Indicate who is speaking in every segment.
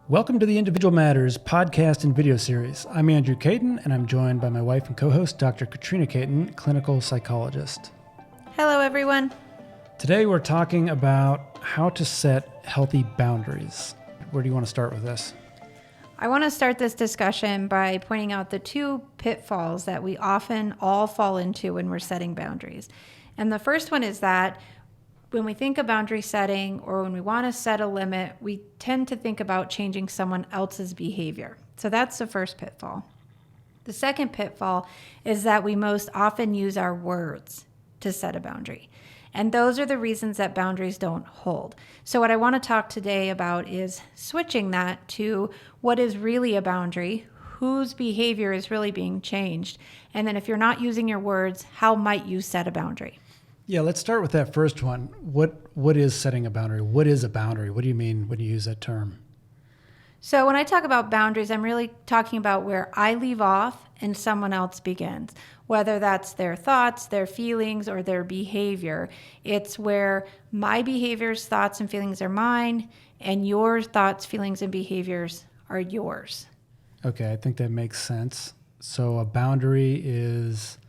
Speaker 1: Welcome to the Individual Matters podcast and video series. I'm Andrew Caton, and I'm joined by my wife and co-host, Dr. Katrina Caton, clinical psychologist.
Speaker 2: Hello, everyone.
Speaker 1: Today we're talking about how to set healthy boundaries. Where do you want to start with this?
Speaker 2: I want to start this discussion by pointing out the two pitfalls that we often all fall into when we're setting boundaries. And the first one is that when we think of boundary setting or when we want to set a limit, we tend to think about changing someone else's behavior. So that's the first pitfall. The second pitfall is that we most often use our words to set a boundary. And those are the reasons that boundaries don't hold. So what I want to talk today about is switching that to what is really a boundary, whose behavior is really being changed. And then if you're not using your words, how might you set a boundary?
Speaker 1: Yeah, let's start with that first one. What is setting a boundary? What is a boundary? What do you mean when you use that term?
Speaker 2: So when I talk about boundaries, I'm really talking about where I leave off and someone else begins, whether that's their thoughts, their feelings, or their behavior. It's where my behaviors, thoughts, and feelings are mine, and your thoughts, feelings, and behaviors are yours.
Speaker 1: Okay, I think that makes sense. So a boundary is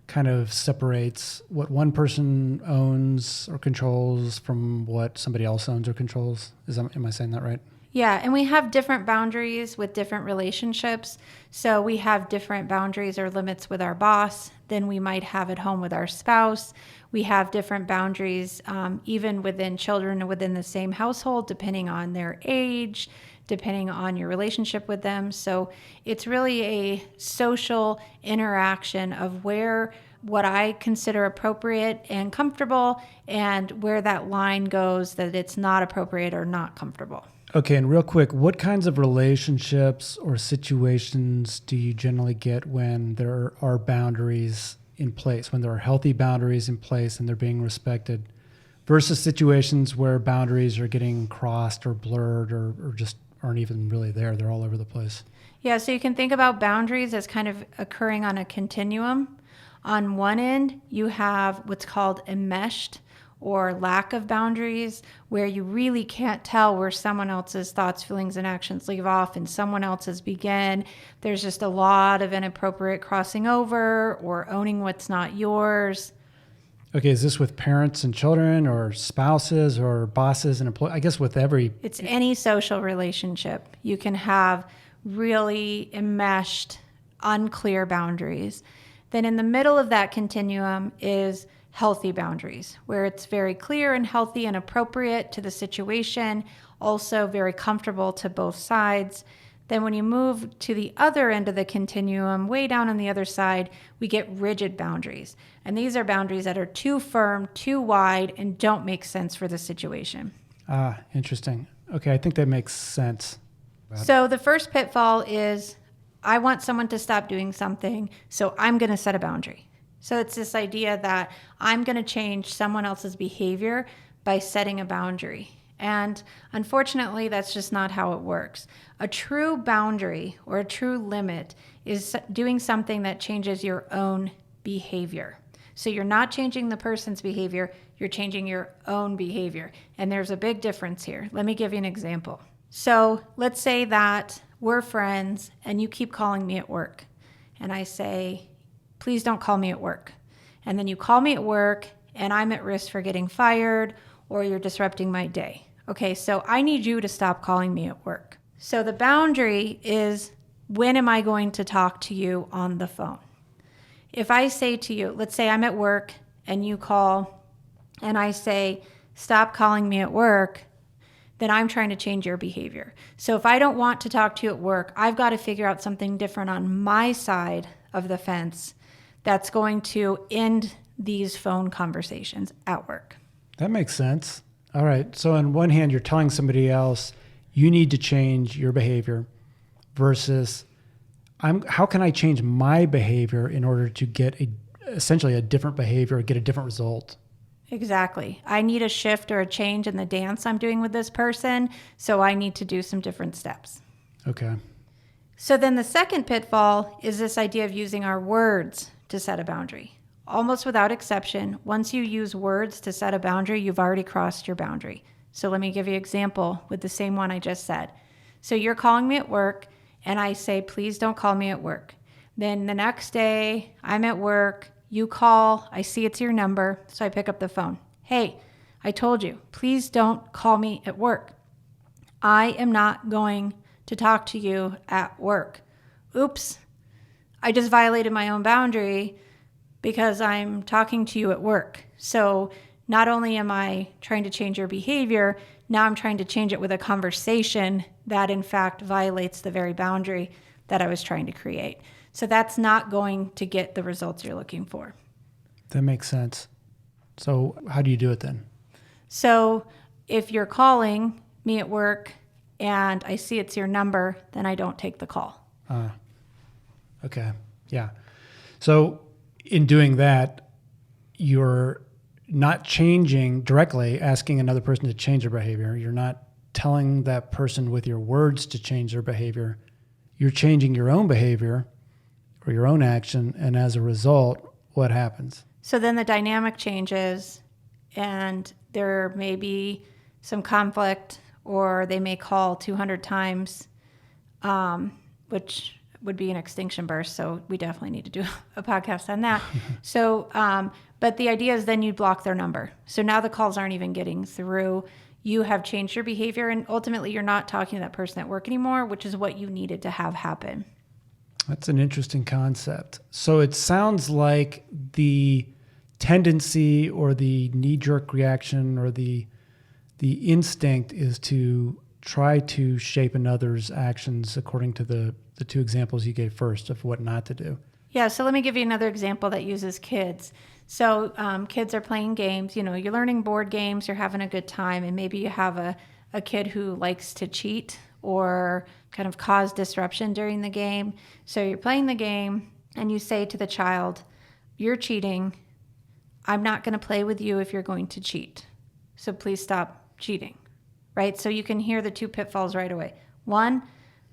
Speaker 1: kind of separates what one person owns or controls from what somebody else owns or controls. Am I saying that right?
Speaker 2: Yeah, and we have different boundaries with different relationships. So we have different boundaries or limits with our boss than we might have at home with our spouse. We have different boundaries even within children within the same household, depending on their age, depending on your relationship with them. So it's really a social interaction of where what I consider appropriate and comfortable and where that line goes that it's not appropriate or not comfortable.
Speaker 1: Okay, and real quick, what kinds of relationships or situations do you generally get when there are boundaries in place, when there are healthy boundaries in place and they're being respected, versus situations where boundaries are getting crossed or blurred or just aren't even really there? They're all over the place.
Speaker 2: Yeah, so you can think about boundaries as kind of occurring on a continuum. On one end, you have what's called enmeshed or lack of boundaries, where you really can't tell where someone else's thoughts, feelings, and actions leave off and someone else's begin. There's just a lot of inappropriate crossing over or owning what's not yours.
Speaker 1: Okay, is this with parents and children or spouses or bosses and employees? I guess with every...
Speaker 2: It's any social relationship. You can have really enmeshed, unclear boundaries. Then in the middle of that continuum is healthy boundaries, where it's very clear and healthy and appropriate to the situation, also very comfortable to both sides. Then when you move to the other end of the continuum, way down on the other side, we get rigid boundaries. And these are boundaries that are too firm, too wide, and don't make sense for the situation.
Speaker 1: Ah, interesting. Okay, I think that makes sense.
Speaker 2: So the first pitfall is I want someone to stop doing something, so I'm going to set a boundary. So it's this idea that I'm going to change someone else's behavior by setting a boundary. And unfortunately, that's just not how it works. A true boundary or a true limit is doing something that changes your own behavior. So you're not changing the person's behavior, you're changing your own behavior. And there's a big difference here. Let me give you an example. So let's say that we're friends and you keep calling me at work. And I say, please don't call me at work. And then you call me at work and I'm at risk for getting fired or you're disrupting my day. Okay, so I need you to stop calling me at work. So the boundary is, when am I going to talk to you on the phone? If I say to you, let's say I'm at work and you call and I say, stop calling me at work, then I'm trying to change your behavior. So if I don't want to talk to you at work, I've got to figure out something different on my side of the fence that's going to end these phone conversations at work.
Speaker 1: That makes sense. All right. So on one hand, you're telling somebody else, you need to change your behavior versus how can I change my behavior in order to get essentially a different behavior or get a different result?
Speaker 2: Exactly. I need a shift or a change in the dance I'm doing with this person, so I need to do some different steps.
Speaker 1: Okay.
Speaker 2: So then the second pitfall is this idea of using our words to set a boundary. Almost without exception, once you use words to set a boundary, you've already crossed your boundary. So let me give you an example with the same one I just said. So you're calling me at work, and I say, please don't call me at work. Then the next day, I'm at work, you call, I see it's your number, so I pick up the phone. Hey, I told you, please don't call me at work. I am not going to talk to you at work. Oops, I just violated my own boundary because I'm talking to you at work. So not only am I trying to change your behavior, now I'm trying to change it with a conversation that in fact violates the very boundary that I was trying to create. So that's not going to get the results you're looking for.
Speaker 1: That makes sense. So how do you do it then?
Speaker 2: So if you're calling me at work and I see it's your number, then I don't take the call.
Speaker 1: Okay. Yeah. So in doing that, you're not changing directly, asking another person to change their behavior. You're not telling that person with your words to change their behavior. You're changing your own behavior or your own action. And as a result, what happens?
Speaker 2: So then the dynamic changes and there may be some conflict, or they may call 200 times, which would be an extinction burst. So we definitely need to do a podcast on that. So, but the idea is then you block their number. So now the calls aren't even getting through. You have changed your behavior, and ultimately you're not talking to that person at work anymore, which is what you needed to have happen.
Speaker 1: That's an interesting concept. So it sounds like the tendency or the knee-jerk reaction or the instinct is to try to shape another's actions according to the two examples you gave first of what not to do.
Speaker 2: Yeah, so let me give you another example that uses kids. So kids are playing games, you're learning board games, you're having a good time, and maybe you have a kid who likes to cheat or kind of cause disruption during the game. So you're playing the game and you say to the child, you're cheating. I'm not going to play with you if you're going to cheat. So please stop cheating, right? So you can hear the two pitfalls right away. One,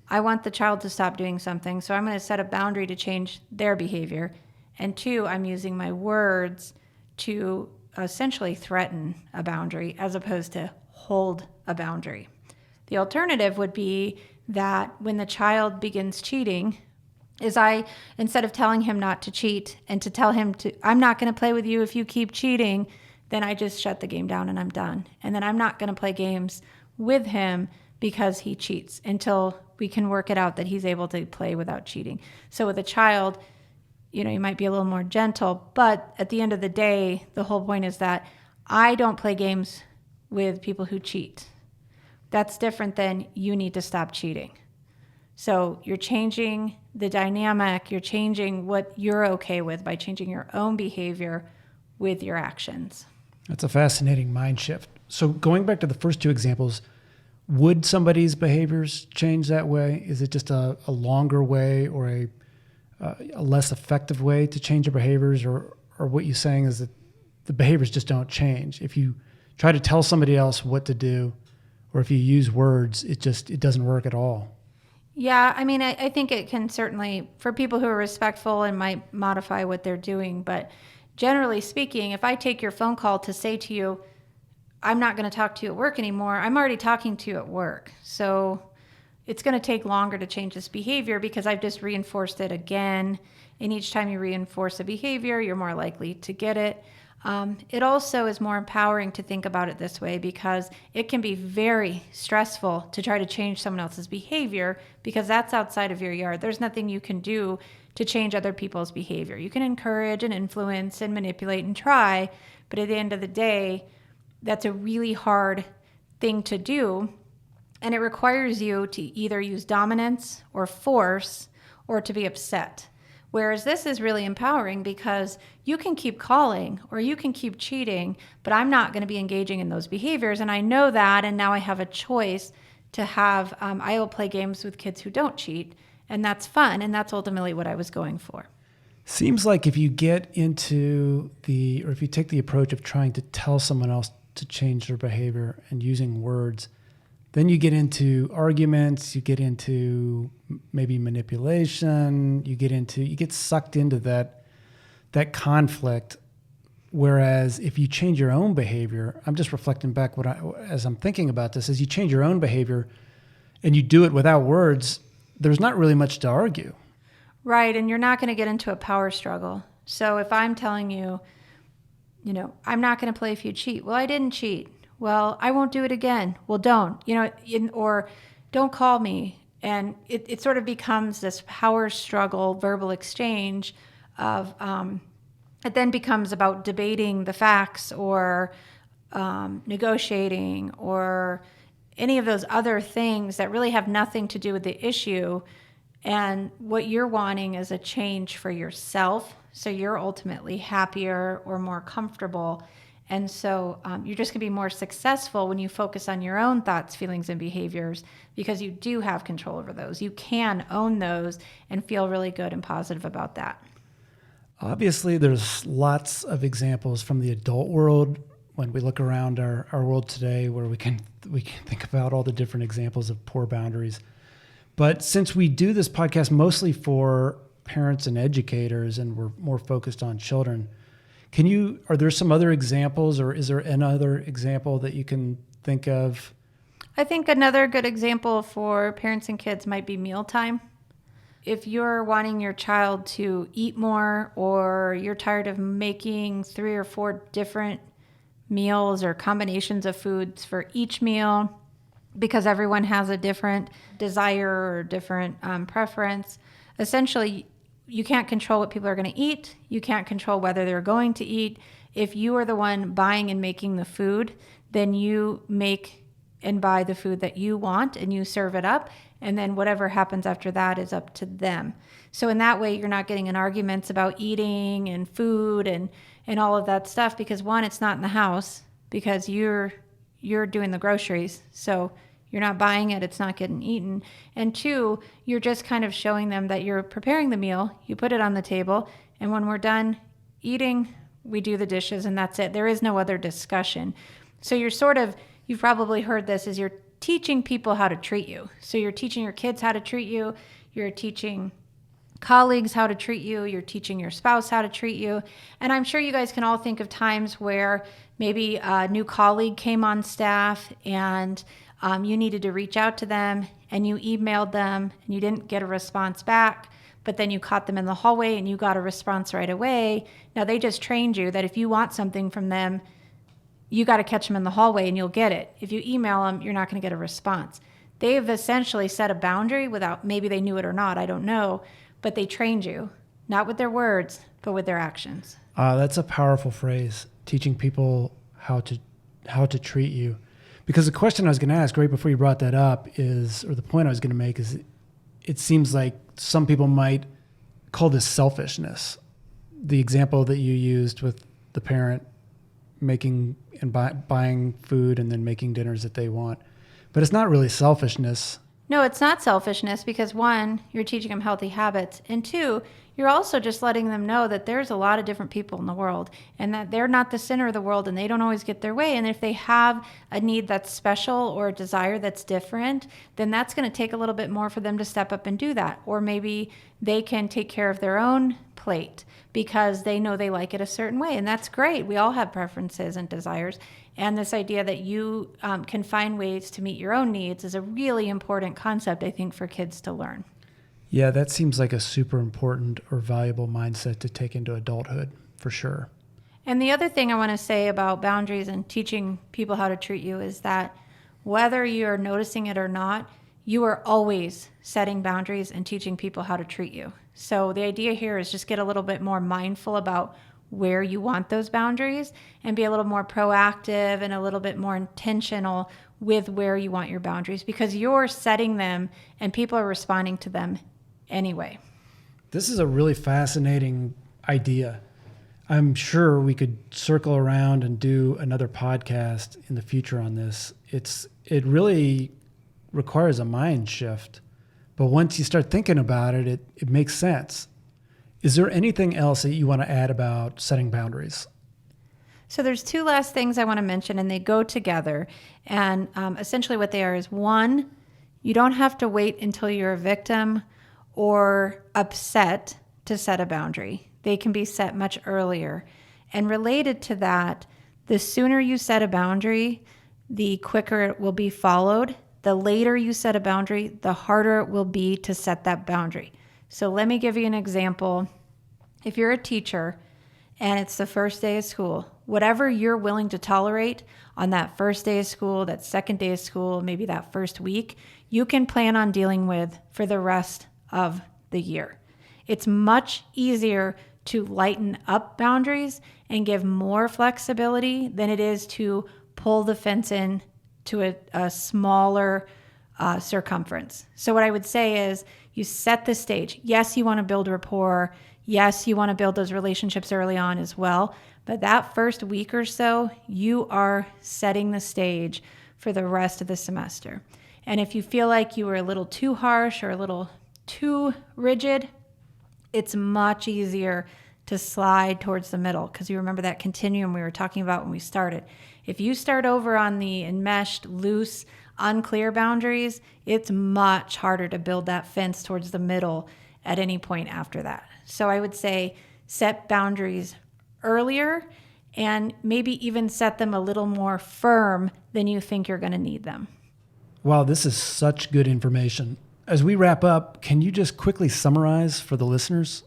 Speaker 2: I want the child to stop doing something, so I'm going to set a boundary to change their behavior. And two, I'm using my words to essentially threaten a boundary as opposed to hold a boundary. The alternative would be that when the child begins cheating, is I, instead of telling him not to cheat and to tell him I'm not going to play with you if you keep cheating, then I just shut the game down and I'm done. And then I'm not going to play games with him because he cheats until we can work it out that he's able to play without cheating. So with a child, you might be a little more gentle, but at the end of the day, the whole point is that I don't play games with people who cheat. That's different than you need to stop cheating. So you're changing the dynamic, you're changing what you're okay with by changing your own behavior with your actions.
Speaker 1: That's a fascinating mind shift. So going back to the first two examples, would somebody's behaviors change that way? Is it just a longer way or a less effective way to change your behaviors? Or what you're saying is that the behaviors just don't change? If you try to tell somebody else what to do, or if you use words, it doesn't work at all.
Speaker 2: Yeah, I think it can certainly, for people who are respectful and might modify what they're doing, but generally speaking, if I take your phone call to say to you, I'm not going to talk to you at work anymore, I'm already talking to you at work. So it's going to take longer to change this behavior because I've just reinforced it again. And each time you reinforce a behavior, you're more likely to get it. It also is more empowering to think about it this way because it can be very stressful to try to change someone else's behavior because that's outside of your yard. There's nothing you can do to change other people's behavior. You can encourage and influence and manipulate and try, but at the end of the day, that's a really hard thing to do, and it requires you to either use dominance or force or to be upset. Whereas this is really empowering because you can keep calling or you can keep cheating, but I'm not going to be engaging in those behaviors. And I know that, and now I have a choice to have, I will play games with kids who don't cheat, and that's fun, and that's ultimately what I was going for.
Speaker 1: Seems like if you get into or if you take the approach of trying to tell someone else to change their behavior and using words, then you get into arguments, you get into maybe manipulation, you get sucked into that conflict. Whereas if you change your own behavior, I'm just reflecting back as I'm thinking about this, as you change your own behavior, and you do it without words, there's not really much to argue.
Speaker 2: Right. And you're not going to get into a power struggle. So if I'm telling you, I'm not going to play if you cheat. Well, I didn't cheat. Well, I won't do it again. Well, don't, or don't call me. And it sort of becomes this power struggle, verbal exchange of, it then becomes about debating the facts or negotiating or any of those other things that really have nothing to do with the issue. And what you're wanting is a change for yourself. So you're ultimately happier or more comfortable. And so you're just going to be more successful when you focus on your own thoughts, feelings, and behaviors because you do have control over those. You can own those and feel really good and positive about that.
Speaker 1: Obviously, there's lots of examples from the adult world when we look around our world today where we can think about all the different examples of poor boundaries. But since we do this podcast mostly for parents and educators and we're more focused on children, are there some other examples or is there another example that you can think of?
Speaker 2: I think another good example for parents and kids might be mealtime. If you're wanting your child to eat more or you're tired of making 3 or 4 different meals or combinations of foods for each meal because everyone has a different desire or different preference, essentially you can't control what people are going to eat. You can't control whether they're going to eat. If you are the one buying and making the food, then you make and buy the food that you want and you serve it up. And then whatever happens after that is up to them. So in that way, you're not getting in arguments about eating and food and all of that stuff because one, it's not in the house because you're doing the groceries. So you're not buying it, it's not getting eaten. And 2, you're just kind of showing them that you're preparing the meal, you put it on the table, and when we're done eating, we do the dishes and that's it. There is no other discussion. So you've probably heard this, is you're teaching people how to treat you. So you're teaching your kids how to treat you, you're teaching colleagues how to treat you, you're teaching your spouse how to treat you. And I'm sure you guys can all think of times where maybe a new colleague came on staff and you needed to reach out to them and you emailed them and you didn't get a response back, but then you caught them in the hallway and you got a response right away. Now they just trained you that if you want something from them, you got to catch them in the hallway and you'll get it. If you email them, you're not going to get a response. They've essentially set a boundary without, maybe they knew it or not, I don't know, but they trained you, not with their words, but with their actions.
Speaker 1: That's a powerful phrase, teaching people how to treat you. Because the question I was going to ask right before you brought that up or the point I was going to make is it seems like some people might call this selfishness. The example that you used with the parent making and buying food and then making dinners that they want. But it's not really selfishness.
Speaker 2: No, it's not selfishness because 1, you're teaching them healthy habits. And 2, you're also just letting them know that there's a lot of different people in the world and that they're not the center of the world and they don't always get their way. And if they have a need that's special or a desire that's different, then that's going to take a little bit more for them to step up and do that. Or maybe they can take care of their own plate because they know they like it a certain way. And that's great. We all have preferences and desires. And this idea that you can find ways to meet your own needs is a really important concept, I think, for kids to learn.
Speaker 1: Yeah, that seems like a super important or valuable mindset to take into adulthood, for sure.
Speaker 2: And the other thing I want to say about boundaries and teaching people how to treat you is that whether you're noticing it or not, you are always setting boundaries and teaching people how to treat you. So the idea here is just get a little bit more mindful about where you want those boundaries and be a little more proactive and a little bit more intentional with where you want your boundaries because you're setting them and people are responding to them anyway.
Speaker 1: This is a really fascinating idea. I'm sure we could circle around and do another podcast in the future on this. It really requires a mind shift, but once you start thinking about it, it makes sense. Is there anything else that you want to add about setting boundaries?
Speaker 2: So there's 2 last things I want to mention, and they go together. And essentially what they are is 1, you don't have to wait until you're a victim or upset to set a boundary. They can be set much earlier. And related to that, the sooner you set a boundary, the quicker it will be followed. the later you set a boundary, the harder it will be to set that boundary. So let me give you an example. If you're a teacher and it's the first day of school, whatever you're willing to tolerate on that first day of school, that second day of school, maybe that first week, you can plan on dealing with for the rest of the year. It's much easier to lighten up boundaries and give more flexibility than it is to pull the fence in to a smaller circumference. So what I would say is you set the stage. Yes, you want to build rapport. Yes, you want to build those relationships early on as well. But that first week or so, you are setting the stage for the rest of the semester. And if you feel like you were a little too harsh or a little too rigid, it's much easier to slide towards the middle, because you remember that continuum we were talking about when we started. If you start over on the enmeshed, loose, unclear boundaries, it's much harder to build that fence towards the middle at any point after that. So I would say set boundaries earlier and maybe even set them a little more firm than you think you're going to need them.
Speaker 1: Wow, this is such good information. As we wrap up, can you just quickly summarize for the listeners?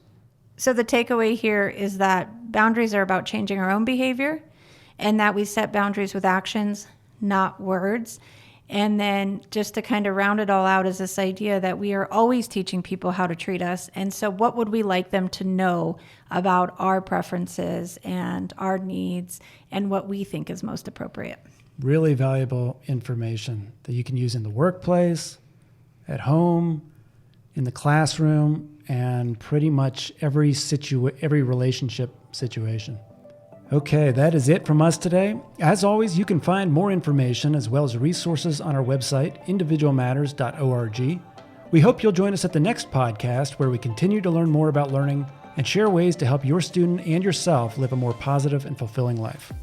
Speaker 2: So the takeaway here is that boundaries are about changing our own behavior, and that we set boundaries with actions, not words. And then just to kind of round it all out is this idea that we are always teaching people how to treat us. And so what would we like them to know about our preferences and our needs and what we think is most appropriate?
Speaker 1: Really valuable information that you can use in the workplace, at home, in the classroom, and pretty much every relationship situation. Okay, that is it from us today. As always, you can find more information as well as resources on our website, individualmatters.org. We hope you'll join us at the next podcast, where we continue to learn more about learning and share ways to help your student and yourself live a more positive and fulfilling life.